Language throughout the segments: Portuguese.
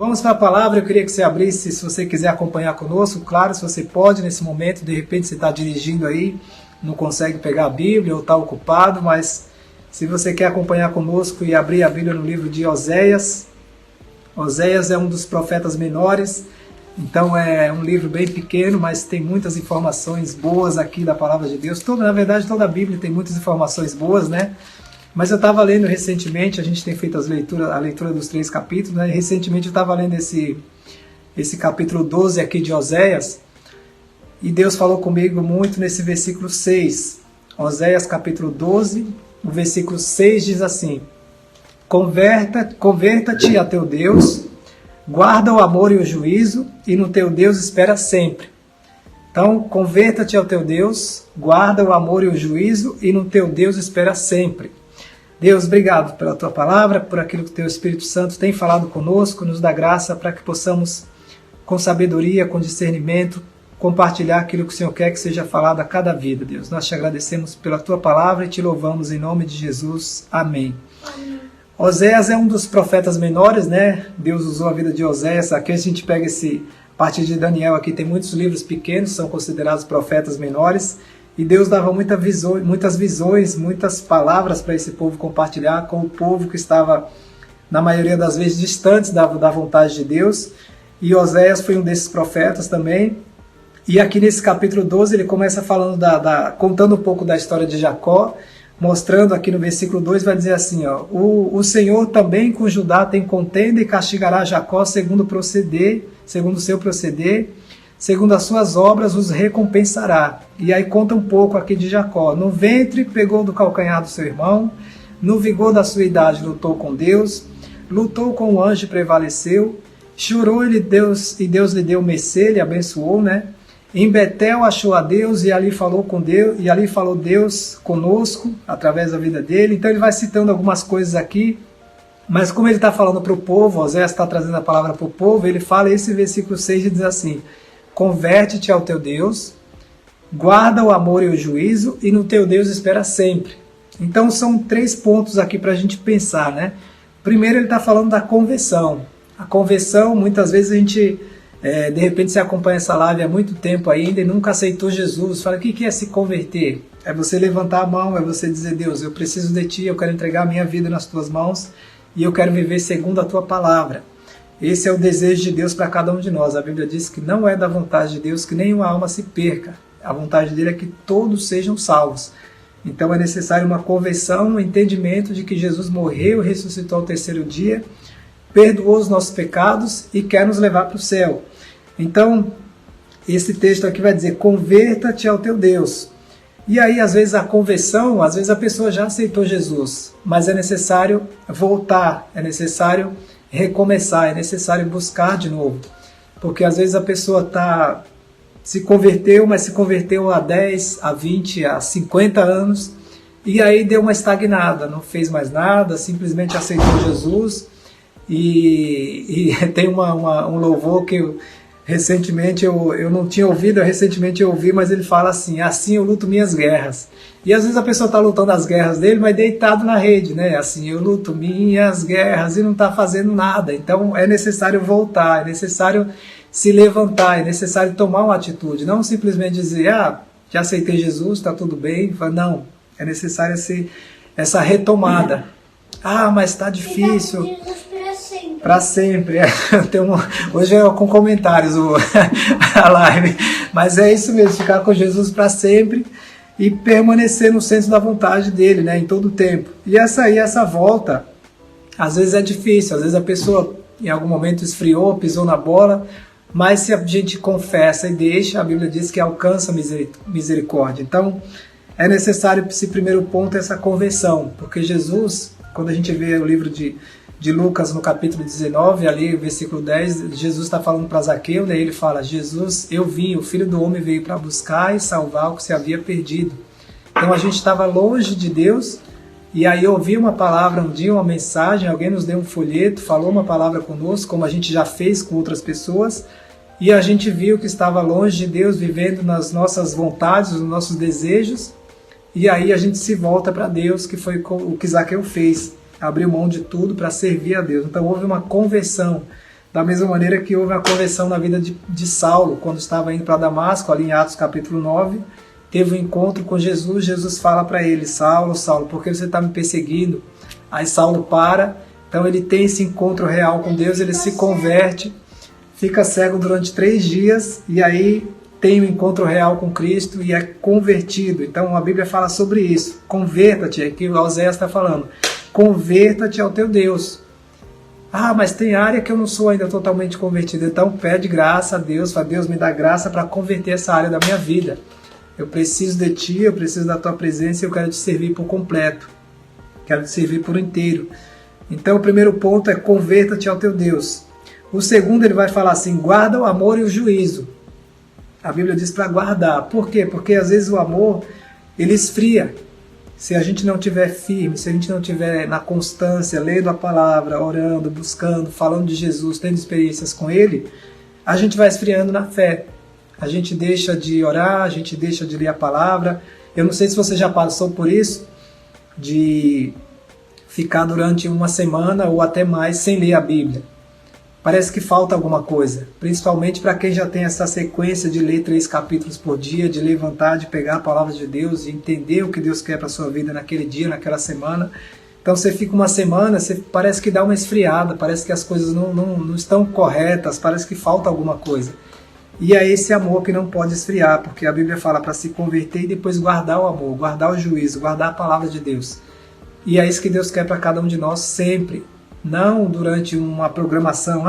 Vamos para a palavra. Eu queria que você abrisse, se você quiser acompanhar conosco, claro, se você pode nesse momento, de repente você está dirigindo aí, não consegue pegar a Bíblia ou está ocupado, mas se você quer acompanhar conosco e abrir a Bíblia no livro de Oséias. Oséias é um dos profetas menores, então é um livro bem pequeno, mas tem muitas informações boas aqui da palavra de Deus. Na verdade, toda a Bíblia tem muitas informações boas, né? Mas eu estava lendo recentemente, a gente tem feito a leitura dos 3 capítulos, né? E recentemente eu estava lendo esse capítulo 12 aqui de Oséias, e Deus falou comigo muito nesse versículo 6. Oséias capítulo 12, o versículo 6 diz assim: Converta-te a teu Deus, guarda o amor e o juízo, e no teu Deus espera sempre. Então, converta-te ao teu Deus, guarda o amor e o juízo, e no teu Deus espera sempre. Deus, obrigado pela tua palavra, por aquilo que o teu Espírito Santo tem falado conosco, nos dá graça para que possamos, com sabedoria, com discernimento, compartilhar aquilo que o Senhor quer que seja falado a cada vida, Deus. Nós te agradecemos pela tua palavra e te louvamos em nome de Jesus. Amém. Amém. Oséias é um dos profetas menores, né? Deus usou a vida de Oséias. Aqui a gente pega a partir de Daniel, aqui tem muitos livros pequenos, são considerados profetas menores. E Deus dava muitas visões, muitas palavras para esse povo compartilhar com o povo que estava, na maioria das vezes, distantes da vontade de Deus. E Oséias foi um desses profetas também. E aqui nesse capítulo 12 ele começa falando contando um pouco da história de Jacó, mostrando aqui no versículo 2, vai dizer assim, ó, o Senhor também com Judá tem contenda e castigará Jacó segundo o seu proceder, segundo as suas obras os recompensará. E aí conta um pouco aqui de Jacó. No ventre pegou do calcanhar do seu irmão, no vigor da sua idade lutou com Deus, lutou com o anjo e prevaleceu, chorou e Deus lhe deu mercê, lhe abençoou, né? Em Betel achou a Deus e ali falou com Deus, e ali falou Deus conosco através da vida dele. Então ele vai citando algumas coisas aqui, mas como ele está falando para o povo, Oséias está trazendo a palavra para o povo, ele fala esse versículo 6 e diz assim: Converte-te ao teu Deus, guarda o amor e o juízo, e no teu Deus espera sempre. Então são 3 pontos aqui para a gente pensar, né? Primeiro ele está falando da conversão. A conversão, muitas vezes a gente, de repente você acompanha essa live há muito tempo ainda e nunca aceitou Jesus. Fala, o que é se converter? É você levantar a mão, é você dizer, Deus, eu preciso de Ti, eu quero entregar a minha vida nas Tuas mãos e eu quero viver segundo a Tua palavra. Esse é o desejo de Deus para cada um de nós. A Bíblia diz que não é da vontade de Deus que nenhuma alma se perca. A vontade dele é que todos sejam salvos. Então é necessário uma conversão, um entendimento de que Jesus morreu e ressuscitou ao 3º dia, perdoou os nossos pecados e quer nos levar para o céu. Então, esse texto aqui vai dizer, converta-te ao teu Deus. E aí, às vezes, a conversão, às vezes a pessoa já aceitou Jesus, mas é necessário voltar, é necessário recomeçar, é necessário buscar de novo. Porque às vezes a pessoa se converteu, mas se converteu há 10, há 20, há 50 anos, e aí deu uma estagnada, não fez mais nada, simplesmente aceitou Jesus. E tem um louvor que recentemente eu não tinha ouvido, recentemente eu ouvi, mas ele fala assim, assim eu luto minhas guerras. E às vezes a pessoa está lutando as guerras dele, mas deitado na rede, né? Assim, eu luto minhas guerras e não está fazendo nada. Então é necessário voltar, é necessário se levantar, é necessário tomar uma atitude. Não simplesmente dizer, já aceitei Jesus, está tudo bem. Não, é necessário essa retomada. Mas está difícil. Para sempre. Hoje é com comentários a live. Mas é isso mesmo, ficar com Jesus para sempre e permanecer no centro da vontade dele, né, em todo o tempo. E essa volta, às vezes é difícil, às vezes a pessoa em algum momento esfriou, pisou na bola, mas se a gente confessa e deixa, a Bíblia diz que alcança misericórdia. Então, é necessário, esse primeiro ponto, essa conversão, porque Jesus, quando a gente vê o livro de Lucas, no capítulo 19, ali, versículo 10, Jesus está falando para Zaqueu, daí ele fala, Jesus, eu vim, o Filho do Homem veio para buscar e salvar o que se havia perdido. Então a gente estava longe de Deus, e aí eu ouvi uma palavra um dia, uma mensagem, alguém nos deu um folheto, falou uma palavra conosco, como a gente já fez com outras pessoas, e a gente viu que estava longe de Deus, vivendo nas nossas vontades, nos nossos desejos, e aí a gente se volta para Deus, que foi o que Zaqueu fez. Abriu mão de tudo para servir a Deus. Então houve uma conversão. Da mesma maneira que houve a conversão na vida de Saulo, quando estava indo para Damasco, ali em Atos capítulo 9, teve um encontro com Jesus, Jesus fala para ele, Saulo, Saulo, por que você está me perseguindo? Aí Saulo para, então ele tem esse encontro real com Deus, ele se converte, fica cego durante 3 dias, e aí tem um encontro real com Cristo e é convertido. Então a Bíblia fala sobre isso, converta-te, é que o Oséias está falando, converta-te ao teu Deus. Ah, mas tem área que eu não sou ainda totalmente convertido, então pede graça a Deus, fala, Deus me dá graça para converter essa área da minha vida. Eu preciso de Ti, eu preciso da Tua presença e eu quero Te servir por completo. Quero Te servir por inteiro. Então o primeiro ponto é converta-te ao teu Deus. O segundo ele vai falar assim, guarda o amor e o juízo. A Bíblia diz para guardar. Por quê? Porque às vezes o amor, ele esfria. Se a gente não estiver firme, se a gente não estiver na constância, lendo a palavra, orando, buscando, falando de Jesus, tendo experiências com Ele, a gente vai esfriando na fé. A gente deixa de orar, a gente deixa de ler a palavra. Eu não sei se você já passou por isso, de ficar durante uma semana ou até mais sem ler a Bíblia. Parece que falta alguma coisa, principalmente para quem já tem essa sequência de ler 3 capítulos por dia, de levantar, de pegar a palavra de Deus e entender o que Deus quer para a sua vida naquele dia, naquela semana. Então você fica uma semana, você parece que dá uma esfriada, parece que as coisas não estão corretas, parece que falta alguma coisa. E é esse amor que não pode esfriar, porque a Bíblia fala para se converter e depois guardar o amor, guardar o juízo, guardar a palavra de Deus. E é isso que Deus quer para cada um de nós sempre. Não durante uma programação,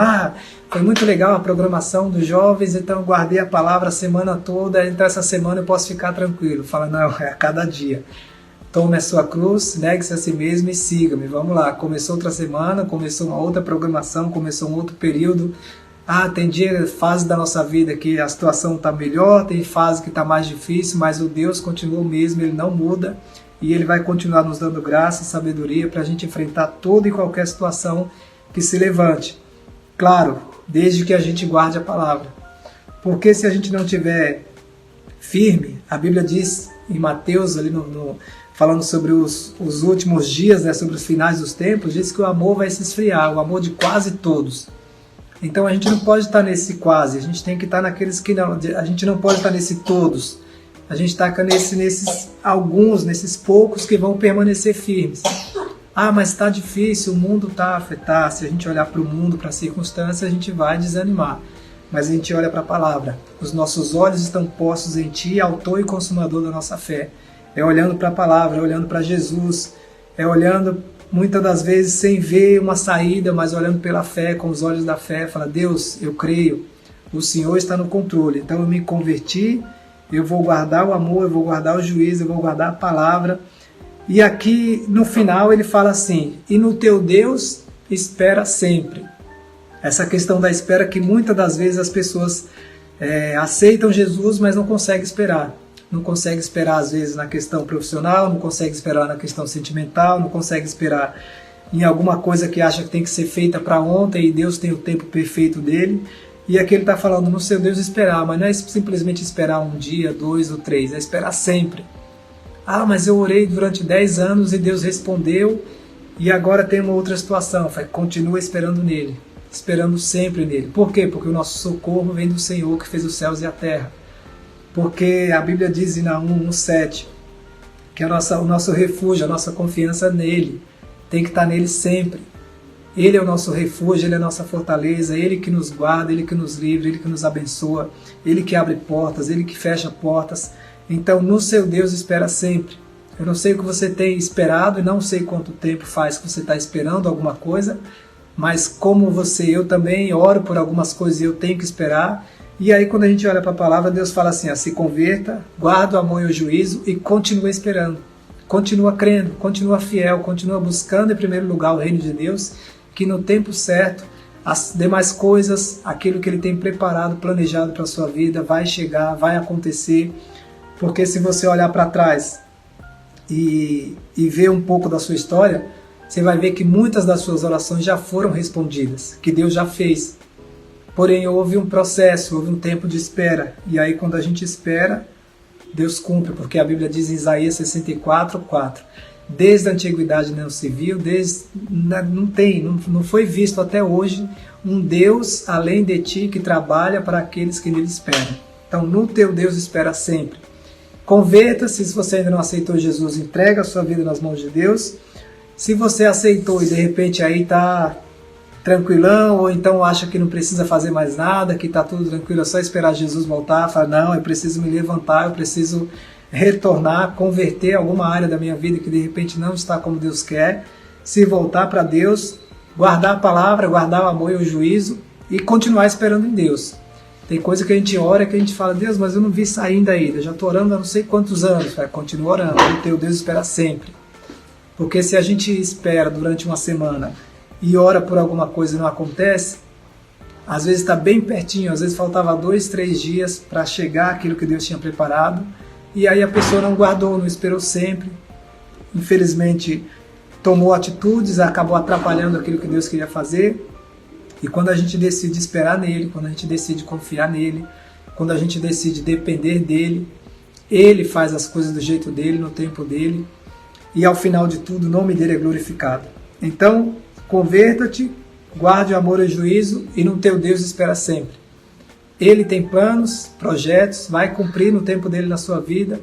foi muito legal a programação dos jovens, então guardei a palavra a semana toda, então essa semana eu posso ficar tranquilo. Fala, não, é a cada dia. Tome a sua cruz, negue-se a si mesmo e siga-me. Vamos lá, começou outra semana, começou uma outra programação, começou um outro período. Tem fase da nossa vida que a situação está melhor, tem fase que está mais difícil, mas o Deus continua o mesmo, Ele não muda. E Ele vai continuar nos dando graça e sabedoria para a gente enfrentar toda e qualquer situação que se levante. Claro, desde que a gente guarde a palavra. Porque se a gente não tiver firme, a Bíblia diz em Mateus, ali falando sobre os últimos dias, né, sobre os finais dos tempos, diz que o amor vai se esfriar, o amor de quase todos. Então a gente não pode estar nesse quase, a gente tem que estar naqueles que não, a gente não pode estar nesse todos. A gente está nesses alguns, nesses poucos que vão permanecer firmes. Mas está difícil, o mundo está afetado. Se a gente olhar para o mundo, para a circunstância, a gente vai desanimar. Mas a gente olha para a palavra. Os nossos olhos estão postos em Ti, autor e consumador da nossa fé. É olhando para a palavra, é olhando para Jesus, é olhando muitas das vezes sem ver uma saída, mas olhando pela fé, com os olhos da fé. Fala, Deus, eu creio, o Senhor está no controle. Então eu me converti, eu vou guardar o amor, eu vou guardar o juízo, eu vou guardar a palavra. E aqui no final ele fala assim, e no teu Deus espera sempre. Essa questão da espera que muitas das vezes as pessoas aceitam Jesus, mas não conseguem esperar. Não consegue esperar às vezes na questão profissional, não consegue esperar na questão sentimental, não consegue esperar em alguma coisa que acha que tem que ser feita para ontem e Deus tem o tempo perfeito dele. E aqui ele está falando no seu Deus esperar, mas não é simplesmente esperar um dia, 2 ou 3, é esperar sempre. Mas eu orei durante 10 anos e Deus respondeu e agora tem uma outra situação. Continua esperando nele, esperando sempre nele. Por quê? Porque o nosso socorro vem do Senhor que fez os céus e a terra. Porque a Bíblia diz em Naum 1,7 que o nosso refúgio, a nossa confiança nele, tem que estar nele sempre. Ele é o nosso refúgio, Ele é a nossa fortaleza, Ele que nos guarda, Ele que nos livra, Ele que nos abençoa, Ele que abre portas, Ele que fecha portas. Então, no seu Deus espera sempre. Eu não sei o que você tem esperado e não sei quanto tempo faz que você está esperando alguma coisa, mas como eu também oro por algumas coisas e eu tenho que esperar. E aí, quando a gente olha para a palavra, Deus fala assim, se converta, guarda o amor e o juízo e continua esperando. Continua crendo, continua fiel, continua buscando em primeiro lugar o reino de Deus, que no tempo certo, as demais coisas, aquilo que Ele tem preparado, planejado para a sua vida, vai chegar, vai acontecer. Porque se você olhar para trás e ver um pouco da sua história, você vai ver que muitas das suas orações já foram respondidas, que Deus já fez. Porém, houve um processo, houve um tempo de espera. E aí, quando a gente espera, Deus cumpre, porque a Bíblia diz em Isaías 64:4, desde a antiguidade não se viu, não foi visto até hoje um Deus além de ti que trabalha para aqueles que nele esperam. Então, no teu Deus espera sempre. Converta-se, se você ainda não aceitou Jesus, entrega a sua vida nas mãos de Deus. Se você aceitou e de repente aí está tranquilão, ou então acha que não precisa fazer mais nada, que está tudo tranquilo, é só esperar Jesus voltar, fala, não, eu preciso me levantar, eu preciso retornar, converter alguma área da minha vida que de repente não está como Deus quer, se voltar para Deus, guardar a palavra, guardar o amor e o juízo e continuar esperando em Deus. Tem coisa que a gente ora que a gente fala, Deus, mas eu não vi saindo ainda, eu já estou orando há não sei quantos anos. Continua orando, o teu Deus espera sempre. Porque se a gente espera durante uma semana e ora por alguma coisa e não acontece, às vezes está bem pertinho, às vezes faltava 2, 3 dias para chegar aquilo que Deus tinha preparado, e aí a pessoa não guardou, não esperou sempre, infelizmente tomou atitudes, acabou atrapalhando aquilo que Deus queria fazer. E quando a gente decide esperar nele, quando a gente decide confiar nele, quando a gente decide depender dele, ele faz as coisas do jeito dele, no tempo dele, e ao final de tudo o nome dele é glorificado. Então, converta-te, guarde o amor e o juízo, e no teu Deus espera sempre. Ele tem planos, projetos, vai cumprir no tempo dele na sua vida.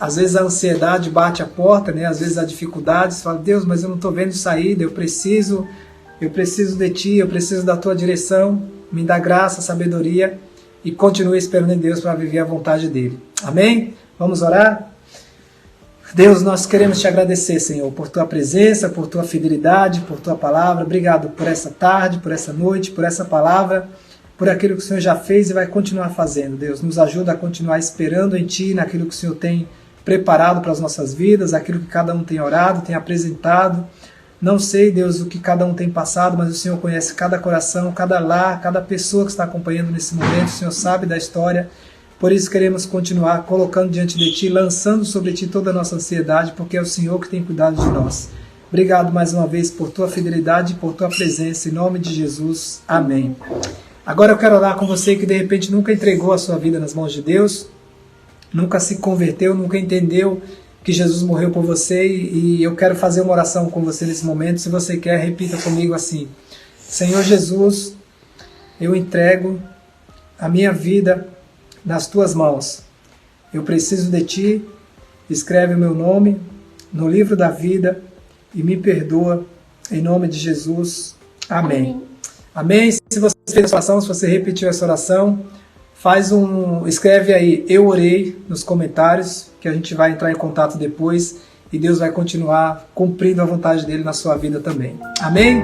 Às vezes a ansiedade bate a porta, né? Às vezes a dificuldade, você fala, Deus, mas eu não estou vendo saída, eu preciso de ti, eu preciso da tua direção, me dá graça, sabedoria, e continue esperando em Deus para viver a vontade dele. Amém? Vamos orar? Deus, nós queremos te agradecer, Senhor, por tua presença, por tua fidelidade, por tua palavra. Obrigado por essa tarde, por essa noite, por essa palavra, por aquilo que o Senhor já fez e vai continuar fazendo. Deus, nos ajuda a continuar esperando em ti, naquilo que o Senhor tem preparado para as nossas vidas, aquilo que cada um tem orado, tem apresentado. Não sei, Deus, o que cada um tem passado, mas o Senhor conhece cada coração, cada lar, cada pessoa que está acompanhando nesse momento. O Senhor sabe da história. Por isso queremos continuar colocando diante de Ti, lançando sobre Ti toda a nossa ansiedade, porque é o Senhor que tem cuidado de nós. Obrigado mais uma vez por Tua fidelidade e por Tua presença. Em nome de Jesus. Amém. Agora eu quero orar com você que de repente nunca entregou a sua vida nas mãos de Deus, nunca se converteu, nunca entendeu que Jesus morreu por você, e eu quero fazer uma oração com você nesse momento. Se você quer, repita comigo assim: Senhor Jesus, eu entrego a minha vida nas tuas mãos. Eu preciso de ti. Escreve o meu nome no livro da vida e me perdoa em nome de Jesus. Amém. Amém. Se você fez essa oração, se você repetiu essa oração, escreve aí, eu orei, nos comentários, que a gente vai entrar em contato depois e Deus vai continuar cumprindo a vontade dele na sua vida também. Amém?